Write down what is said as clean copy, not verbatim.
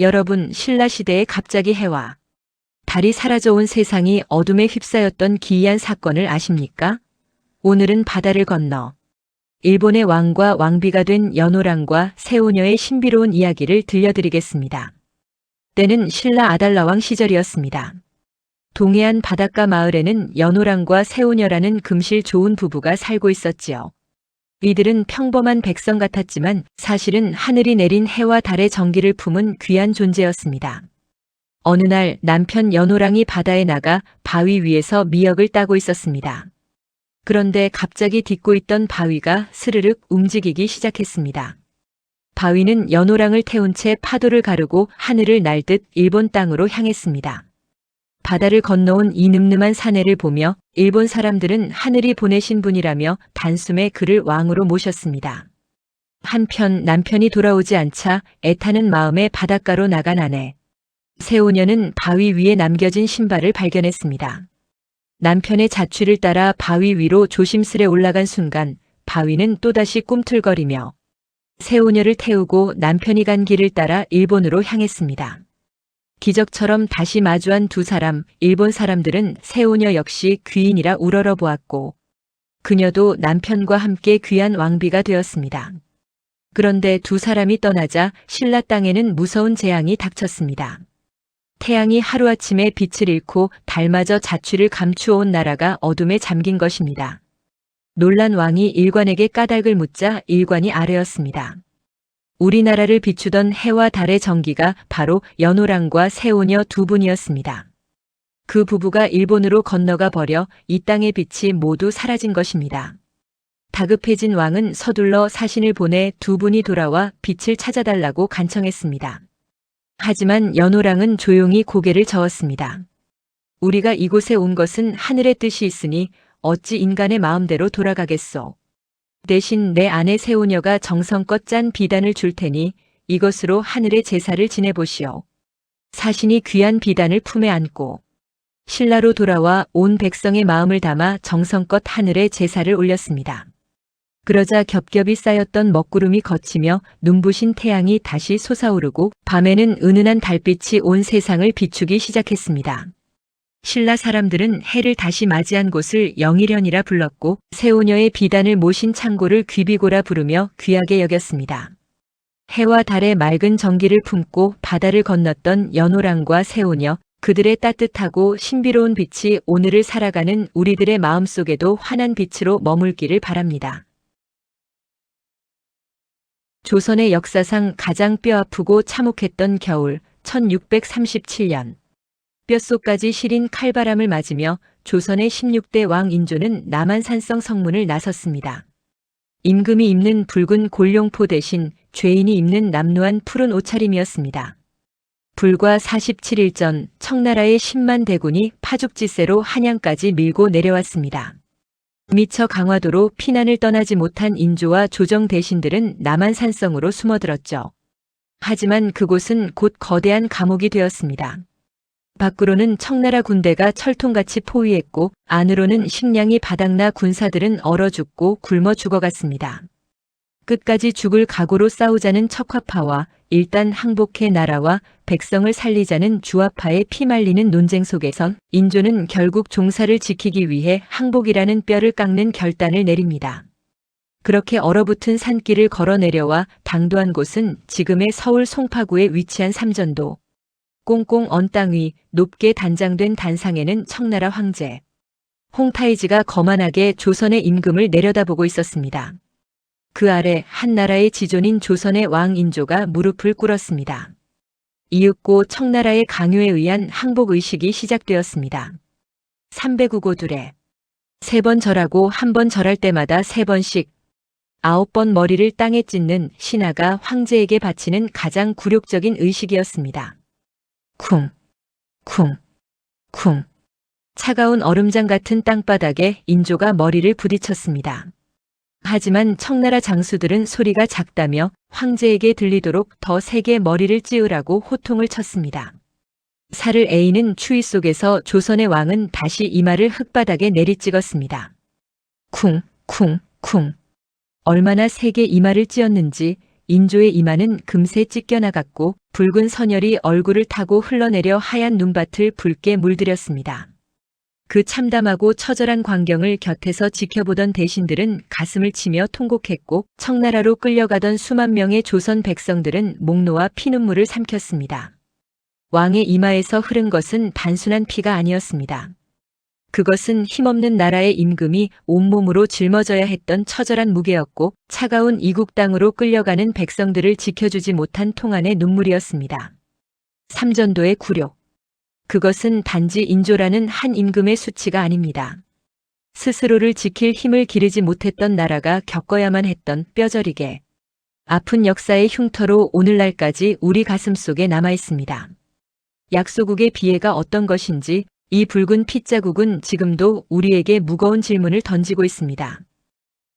여러분, 신라시대에 갑자기 해와 달이 사라져온 세상이 어둠에 휩싸였던 기이한 사건을 아십니까? 오늘은 바다를 건너 일본의 왕과 왕비가 된 연호랑과 세오녀의 신비로운 이야기를 들려드리겠습니다. 때는 신라 아달라왕 시절이었습니다. 동해안 바닷가 마을에는 연호랑과 세오녀라는 금실 좋은 부부가 살고 있었지요. 이들은 평범한 백성 같았지만 사실은 하늘이 내린 해와 달의 정기를 품은 귀한 존재였습니다. 어느 날 남편 연호랑이 바다에 나가 바위 위에서 미역을 따고 있었습니다. 그런데 갑자기 딛고 있던 바위가 스르륵 움직이기 시작했습니다. 바위는 연호랑을 태운 채 파도를 가르고 하늘을 날듯 일본 땅으로 향했습니다. 바다를 건너온 이 늠름한 사내를 보며 일본 사람들은 하늘이 보내신 분이라며 단숨에 그를 왕으로 모셨습니다. 한편 남편이 돌아오지 않자 애타는 마음에 바닷가로 나간 아내 세오녀는 바위 위에 남겨진 신발을 발견했습니다. 남편의 자취를 따라 바위 위로 조심스레 올라간 순간 바위는 또다시 꿈틀거리며 세오녀를 태우고 남편이 간 길을 따라 일본으로 향했습니다. 기적처럼 다시 마주한 두 사람, 일본 사람들은 세오녀 역시 귀인이라 우러러 보았고 그녀도 남편과 함께 귀한 왕비가 되었습니다. 그런데 두 사람이 떠나자 신라 땅에는 무서운 재앙이 닥쳤습니다. 태양이 하루아침에 빛을 잃고 달마저 자취를 감추어온 나라가 어둠에 잠긴 것입니다. 놀란 왕이 일관에게 까닭을 묻자 일관이 아뢰었습니다. 우리나라를 비추던 해와 달의 정기가 바로 연호랑과 세오녀 두 분이었습니다. 그 부부가 일본으로 건너가 버려 이 땅의 빛이 모두 사라진 것입니다. 다급해진 왕은 서둘러 사신을 보내 두 분이 돌아와 빛을 찾아달라고 간청했습니다. 하지만 연호랑은 조용히 고개를 저었습니다. 우리가 이곳에 온 것은 하늘의 뜻이 있으니 어찌 인간의 마음대로 돌아가겠소. 대신 내 아내 세오녀가 정성껏 짠 비단을 줄 테니 이것으로 하늘의 제사를 지내보시오. 사신이 귀한 비단을 품에 안고 신라로 돌아와 온 백성의 마음을 담아 정성껏 하늘에 제사를 올렸습니다. 그러자 겹겹이 쌓였던 먹구름이 걷히며 눈부신 태양이 다시 솟아오르고 밤에는 은은한 달빛이 온 세상을 비추기 시작했습니다. 신라 사람들은 해를 다시 맞이한 곳을 영일현이라 불렀고 세오녀의 비단을 모신 창고를 귀비고라 부르며 귀하게 여겼습니다. 해와 달의 맑은 정기를 품고 바다를 건넜던 연호랑과 세오녀, 그들의 따뜻하고 신비로운 빛이 오늘을 살아가는 우리들의 마음속에도 환한 빛으로 머물기를 바랍니다. 조선의 역사상 가장 뼈아프고 참혹했던 겨울 1637년. 뼛속까지 시린 칼바람을 맞으며 조선의 16대 왕 인조는 남한산성 성문을 나섰습니다. 임금이 입는 붉은 골룡포 대신 죄인이 입는 남루한 푸른 옷차림이었습니다. 불과 47일 전 청나라의 10만 대군이 파죽지세로 한양까지 밀고 내려왔습니다. 미처 강화도로 피난을 떠나지 못한 인조와 조정 대신들은 남한산성으로 숨어들었죠. 하지만 그곳은 곧 거대한 감옥이 되었습니다. 밖으로는 청나라 군대가 철통같이 포위했고 안으로는 식량이 바닥나 군사들은 얼어 죽고 굶어 죽어갔습니다. 끝까지 죽을 각오로 싸우자는 척화파와 일단 항복해 나라와 백성을 살리자는 주화파의 피말리는 논쟁 속에선 인조는 결국 종사를 지키기 위해 항복이라는 뼈를 깎는 결단을 내립니다. 그렇게 얼어붙은 산길을 걸어 내려와 당도한 곳은 지금의 서울 송파구에 위치한 삼전도. 꽁꽁 언 땅 위 높게 단장된 단상에는 청나라 황제 홍타이지가 거만하게 조선의 임금을 내려다보고 있었습니다. 그 아래 한 나라의 지존인 조선의 왕 인조가 무릎을 꿇었습니다. 이윽고 청나라의 강요에 의한 항복 의식이 시작되었습니다. 300우고 둘에 3번 절하고 1번 절할 때마다 3번씩 9번 머리를 땅에 찢는 신하가 황제에게 바치는 가장 굴욕적인 의식이었습니다. 쿵, 쿵, 쿵. 차가운 얼음장 같은 땅바닥에 인조가 머리를 부딪혔습니다. 하지만 청나라 장수들은 소리가 작다며 황제에게 들리도록 더 세게 머리를 찌으라고 호통을 쳤습니다. 살을 에이는 추위 속에서 조선의 왕은 다시 이마를 흙바닥에 내리찍었습니다. 쿵, 쿵, 쿵. 얼마나 세게 이마를 찧었는지 인조의 이마는 금세 찢겨나갔고 붉은 선혈이 얼굴을 타고 흘러내려 하얀 눈밭을 붉게 물들였습니다. 그 참담하고 처절한 광경을 곁에서 지켜보던 대신들은 가슴을 치며 통곡했고 청나라로 끌려가던 수만 명의 조선 백성들은 목 놓아 피눈물을 삼켰습니다. 왕의 이마에서 흐른 것은 단순한 피가 아니었습니다. 그것은 힘없는 나라의 임금이 온몸으로 짊어져야 했던 처절한 무게였고 차가운 이국 땅으로 끌려가는 백성들을 지켜주지 못한 통한의 눈물이었습니다. 삼전도의 굴욕. 그것은 단지 인조라는 한 임금의 수치가 아닙니다. 스스로를 지킬 힘을 기르지 못했던 나라가 겪어야만 했던 뼈저리게 아픈 역사의 흉터로 오늘날까지 우리 가슴 속에 남아 있습니다. 약소국의 비애가 어떤 것인지 이 붉은 핏자국은 지금도 우리에게 무거운 질문을 던지고 있습니다.